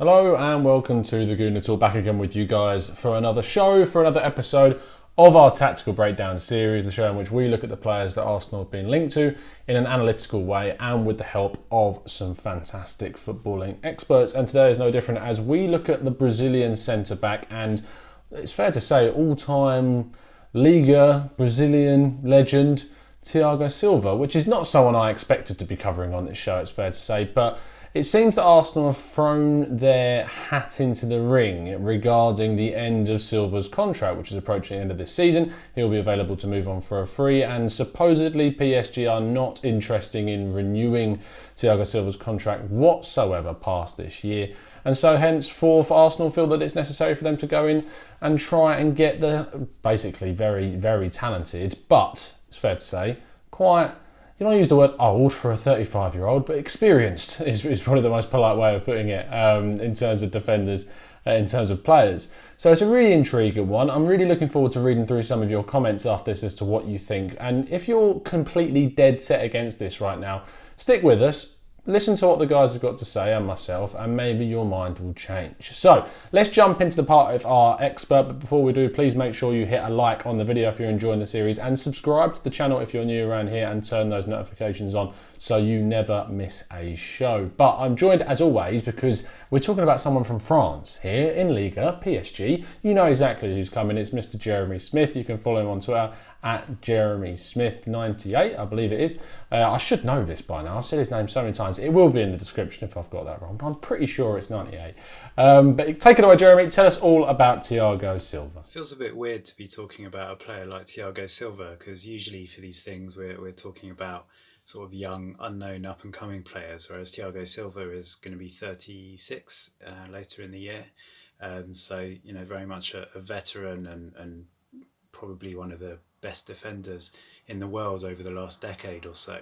Hello and welcome to the Gooner Talk, back again with you guys for another show, for another episode of our Tactical Breakdown series, the show in which we look at the players that Arsenal have been linked to in an analytical way and with the help of some fantastic footballing experts. And today is no different as we look at the Brazilian centre-back, and it's fair to say all-time Liga Brazilian legend Thiago Silva, which is not someone I expected to be covering on this show, it's fair to say, but it seems that Arsenal have thrown their hat into the ring regarding the end of Silva's contract, which is approaching the end of this season. He'll be available to move on for a free, and supposedly PSG are not interested in renewing Thiago Silva's contract whatsoever past this year. And so henceforth, Arsenal feel that it's necessary for them to go in and try and get the basically very, very talented, but it's fair to say, quite... You don't use the word old for a 35-year-old, but experienced is probably the most polite way of putting it in terms of defenders, in terms of players. So it's a really intriguing one. I'm really looking forward to reading through some of your comments after this as to what you think. And if you're completely dead set against this right now, stick with us. Listen to what the guys have got to say and myself, and maybe your mind will change. So let's jump into the part of our expert. But before we do, please make sure you hit a like on the video if you're enjoying the series, and subscribe to the channel if you're new around here, and turn those notifications on so you never miss a show. But I'm joined as always because we're talking about someone from France here in Liga, PSG. You know exactly who's coming. It's Mr. Jeremy Smith. You can follow him on Twitter at Jeremy Smith 98, I believe it is. I should know this by now. I've said his name so many times. It will be in the description if I've got that wrong, but I'm pretty sure it's 98. But take it away, Jeremy. Tell us all about Thiago Silva. Feels a bit weird to be talking about a player like Thiago Silva, because usually for these things we're talking about sort of young, unknown, up-and-coming players, whereas Thiago Silva is going to be 36 later in the year. So, you know, very much a veteran and probably one of the best defenders in the world over the last decade or so.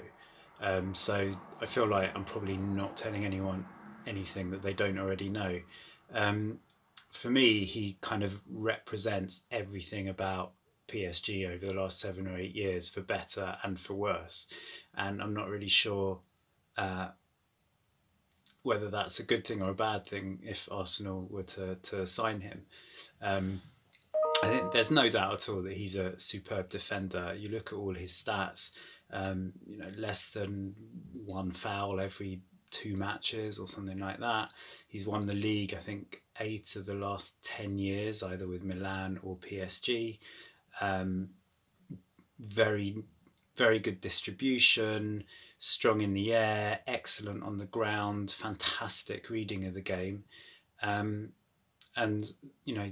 So I feel like I'm probably not telling anyone anything that they don't already know. For me, he kind of represents everything about PSG over the last 7 or 8 years, for better and for worse. And I'm not really sure whether that's a good thing or a bad thing if Arsenal were to sign him. I think there's no doubt at all that he's a superb defender. You look at all his stats, less than one foul every 2 matches or something like that. He's won the league, I think, 8 of the last 10 years, either with Milan or PSG. Very, very good distribution, strong in the air, excellent on the ground, fantastic reading of the game. And, you know,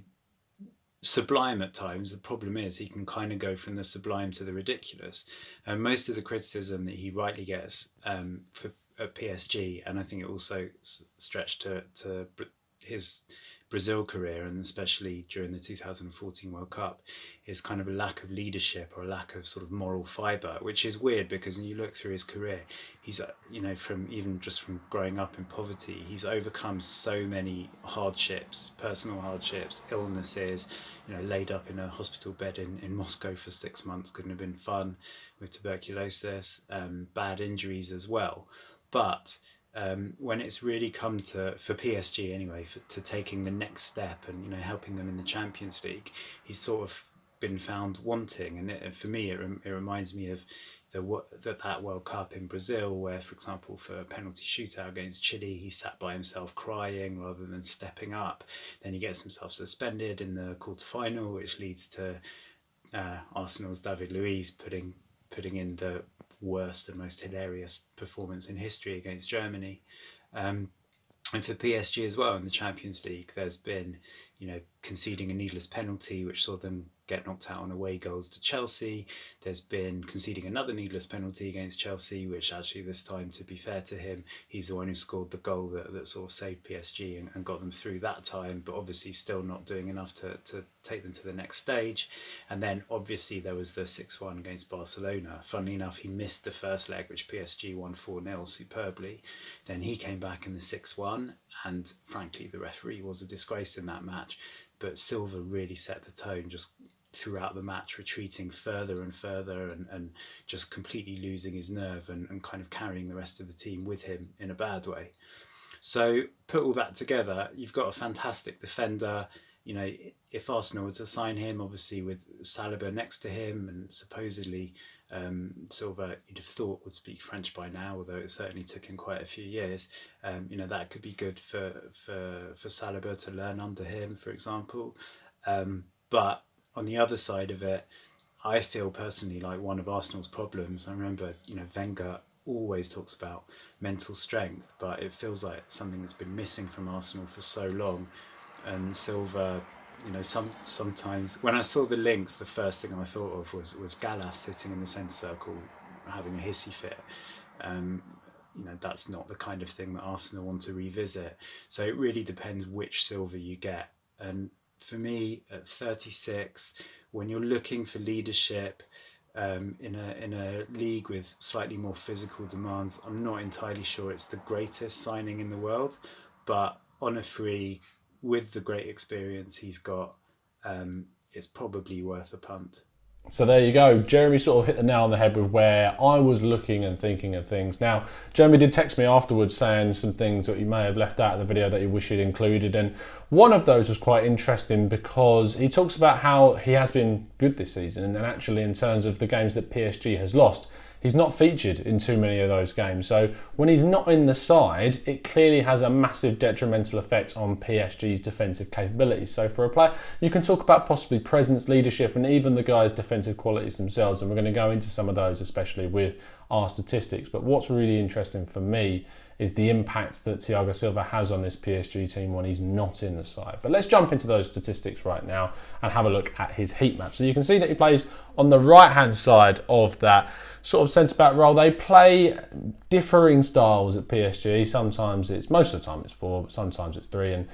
sublime at times. The problem is he can kind of go from the sublime to the ridiculous. And most of the criticism that he rightly gets at PSG, and I think it also stretched to his Brazil career, and especially during the 2014 World Cup, is kind of a lack of leadership or a lack of sort of moral fibre, which is weird because when you look through his career, he's, from growing up in poverty, he's overcome so many hardships, personal hardships, illnesses, laid up in a hospital bed in Moscow for 6 months, couldn't have been fun, with tuberculosis, bad injuries as well. But when it's really come to, for PSG anyway, to taking the next step and helping them in the Champions League, he's sort of been found wanting. And for me, it reminds me of that World Cup in Brazil, where, for example, for a penalty shootout against Chile, he sat by himself crying rather than stepping up. Then he gets himself suspended in the quarter-final, which leads to Arsenal's David Luiz putting in the worst and most hilarious performance in history against Germany. And for PSG as well in the Champions League, there's been, conceding a needless penalty, which saw them get knocked out on away goals to Chelsea. There's been conceding another needless penalty against Chelsea, which actually this time, to be fair to him, he's the one who scored the goal that sort of saved PSG and got them through that time, but obviously still not doing enough to take them to the next stage. And then obviously there was the 6-1 against Barcelona. Funnily enough, he missed the first leg, which PSG won 4-0 superbly. Then he came back in the 6-1, and frankly, the referee was a disgrace in that match. But Silva really set the tone just throughout the match, retreating further and further and just completely losing his nerve and kind of carrying the rest of the team with him in a bad way. So put all that together, you've got a fantastic defender. You know, if Arsenal were to sign him, obviously with Saliba next to him, and supposedly Silva, you'd have thought would speak French by now, although it certainly took him quite a few years. You know, that could be good for Saliba to learn under him, for example. But on the other side of it, I feel personally like one of Arsenal's problems. I remember, you know, Wenger always talks about mental strength, but it feels like something that's been missing from Arsenal for so long. And Silva, you know, sometimes when I saw the links, the first thing I thought of was Gallas sitting in the centre circle having a hissy fit. You know, that's not the kind of thing that Arsenal want to revisit. So it really depends which Silva you get. And for me, at 36, when you're looking for leadership in a league with slightly more physical demands, I'm not entirely sure it's the greatest signing in the world, but on a free, with the great experience he's got, it's probably worth a punt. So there you go. Jeremy sort of hit the nail on the head with where I was looking and thinking of things. Now, Jeremy did text me afterwards saying some things that he may have left out of the video that he wished he'd included. And one of those was quite interesting because he talks about how he has been good this season. And actually, in terms of the games that PSG has lost, he's not featured in too many of those games. So when he's not in the side, it clearly has a massive detrimental effect on PSG's defensive capabilities. So for a player, you can talk about possibly presence, leadership, and even the guys' defensive qualities themselves. And we're going to go into some of those, especially with our statistics. But what's really interesting for me is the impact that Thiago Silva has on this PSG team when he's not in the side. But let's jump into those statistics right now and have a look at his heat map. So you can see that he plays on the right-hand side of that sort of centre-back role. They play differing styles at PSG. Most of the time it's 4, but sometimes it's 3. And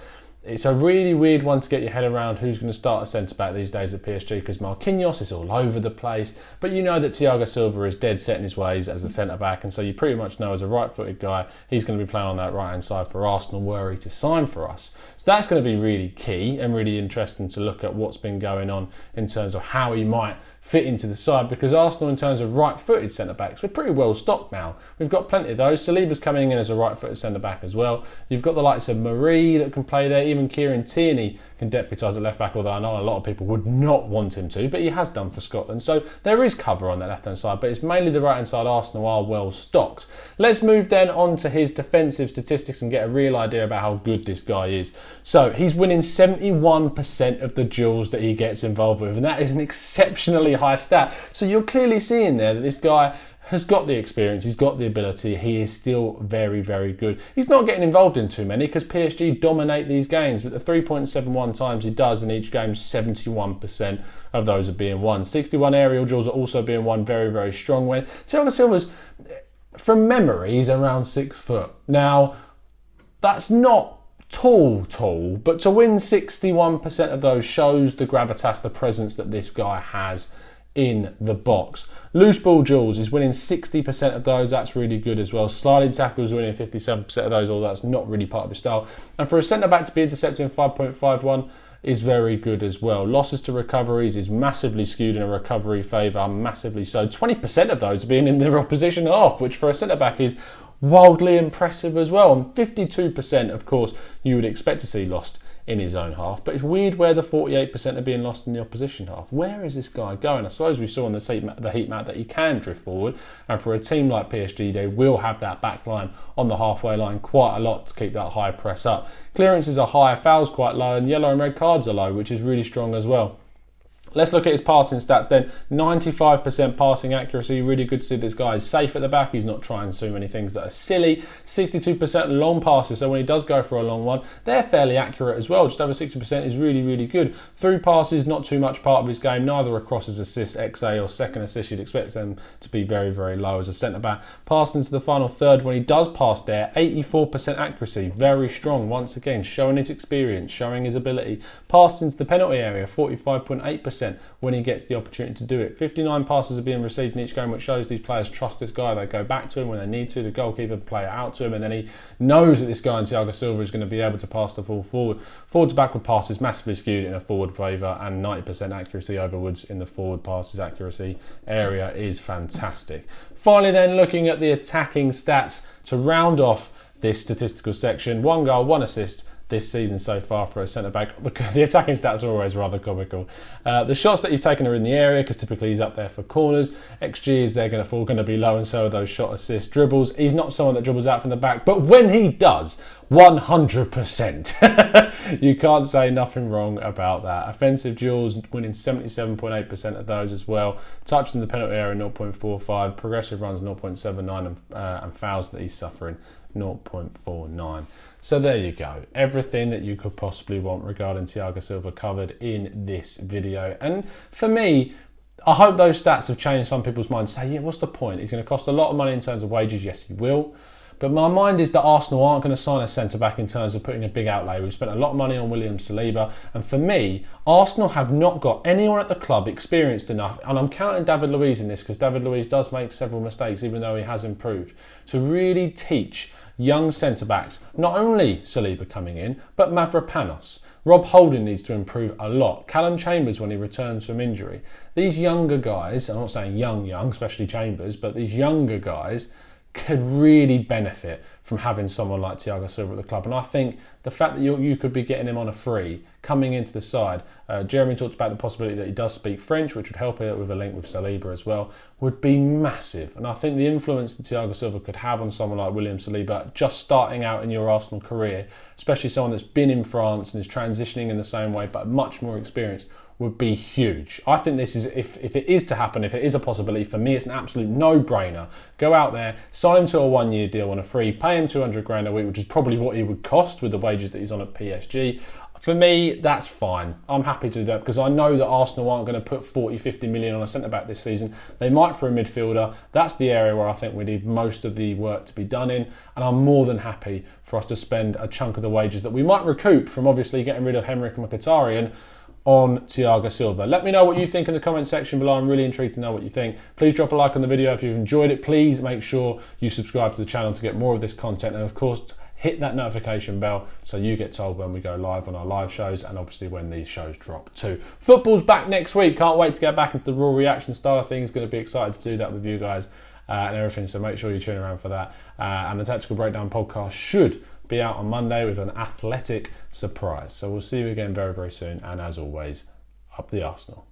it's a really weird one to get your head around who's going to start a centre-back these days at PSG, because Marquinhos is all over the place. But you know that Thiago Silva is dead set in his ways as a centre-back, and so you pretty much know as a right-footed guy, he's going to be playing on that right-hand side for Arsenal were he to sign for us. So that's going to be really key and really interesting to look at what's been going on in terms of how he might fit into the side, because Arsenal, in terms of right-footed centre-backs, we're pretty well stocked now. We've got plenty of those. Saliba's coming in as a right-footed centre-back as well. You've got the likes of Marie that can play there. Even Kieran Tierney can deputise at left-back, although I know a lot of people would not want him to, but he has done for Scotland. So there is cover on that left-hand side, but it's mainly the right-hand side. Arsenal are well stocked. Let's move then on to his defensive statistics and get a real idea about how good this guy is. So he's winning 71% of the duels that he gets involved with, and that is an exceptionally high stat. So you're clearly seeing there that this guy has got the experience, he's got the ability, he is still very, very good. He's not getting involved in too many because PSG dominate these games, but the 3.71 times he does in each game, 71% of those are being won. 61 aerial duels are also being won very, very strong. When Thiago Silva's, from memory, he's around 6 foot. Now, that's not tall, but to win 61% of those shows the gravitas, the presence that this guy has in the box. Loose ball duels is winning 60% of those. That's really good as well. Sliding tackles winning 57% of those, although that's not really part of his style. And for a centre-back to be intercepting 5.51 is very good as well. Losses to recoveries is massively skewed in a recovery favour, massively so. 20% of those being in their opposition half, which for a centre-back is wildly impressive as well. And 52%, of course, you would expect to see lost in his own half. But it's weird where the 48% are being lost in the opposition half. Where is this guy going? I suppose we saw on the heat map that he can drift forward. And for a team like PSG, they will have that back line on the halfway line quite a lot to keep that high press up. Clearances are high, fouls quite low, and yellow and red cards are low, which is really strong as well. Let's look at his passing stats then. 95% passing accuracy. Really good to see this guy is safe at the back. He's not trying so many things that are silly. 62% long passes. So when he does go for a long one, they're fairly accurate as well. Just over 60% is really, really good. Through passes, not too much part of his game. Neither across his assist, XA or second assist. You'd expect them to be very, very low as a centre-back. Passing into the final third, when he does pass there, 84% accuracy. Very strong. Once again, showing his experience, showing his ability. Passing into the penalty area, 45.8%. When he gets the opportunity to do it. 59 passes are being received in each game, which shows these players trust this guy. They go back to him when they need to. The goalkeeper play it out to him, and then he knows that this guy in Thiago Silva is going to be able to pass the ball forward. Forward to backward passes massively skewed in a forward favour, and 90% accuracy overwards in the forward passes accuracy area is fantastic. Finally then, looking at the attacking stats to round off this statistical section. 1 goal, 1 assist this season so far for a centre-back. The attacking stats are always rather comical. The shots that he's taken are in the area, because typically he's up there for corners. XG is going to be low, and so are those shot assist dribbles. He's not someone that dribbles out from the back, but when he does, 100%. You can't say nothing wrong about that. Offensive duels, winning 77.8% of those as well. Touch in the penalty area, 0.45. Progressive runs, 0.79, and fouls that he's suffering, 0.49. So there you go. Everything that you could possibly want regarding Thiago Silva covered in this video. And for me, I hope those stats have changed some people's minds. Say, yeah, what's the point? He's going to cost a lot of money in terms of wages. Yes, he will. But my mind is that Arsenal aren't going to sign a centre-back in terms of putting a big outlay. We've spent a lot of money on William Saliba. And for me, Arsenal have not got anyone at the club experienced enough. And I'm counting David Luiz in this, because David Luiz does make several mistakes, even though he has improved, to really teach young centre-backs, not only Saliba coming in, but Mavropanos. Rob Holding needs to improve a lot. Callum Chambers when he returns from injury. These younger guys, I'm not saying young, especially Chambers, but these younger guys could really benefit from having someone like Thiago Silva at the club. And I think the fact that you could be getting him on a free coming into the side, Jeremy talked about the possibility that he does speak French, which would help it with a link with Saliba as well, would be massive. And I think the influence that Thiago Silva could have on someone like William Saliba, just starting out in your Arsenal career, especially someone that's been in France and is transitioning in the same way, but much more experienced, would be huge. I think this is, if it is to happen, if it is a possibility, for me it's an absolute no-brainer. Go out there, sign him to a 1-year deal on a free, pay him 200 grand a week, which is probably what he would cost with the wages that he's on at PSG. For me, that's fine. I'm happy to do that, because I know that Arsenal aren't going to put 40-50 million on a centre-back this season. They might for a midfielder. That's the area where I think we need most of the work to be done in, and I'm more than happy for us to spend a chunk of the wages that we might recoup from obviously getting rid of Henrik Mkhitaryan on Thiago Silva. Let me know what you think in the comment section below. I'm really intrigued to know what you think. Please drop a like on the video if you've enjoyed it. Please make sure you subscribe to the channel to get more of this content, and of course hit that notification bell so you get told when we go live on our live shows, and obviously when these shows drop too. Football's back next week. Can't wait to get back into the raw reaction style of things. Going to be excited to do that with you guys and everything, so make sure you tune around for that. And the Tactical Breakdown podcast should be out on Monday with an athletic surprise. So we'll see you again very, very soon. And as always, up the Arsenal.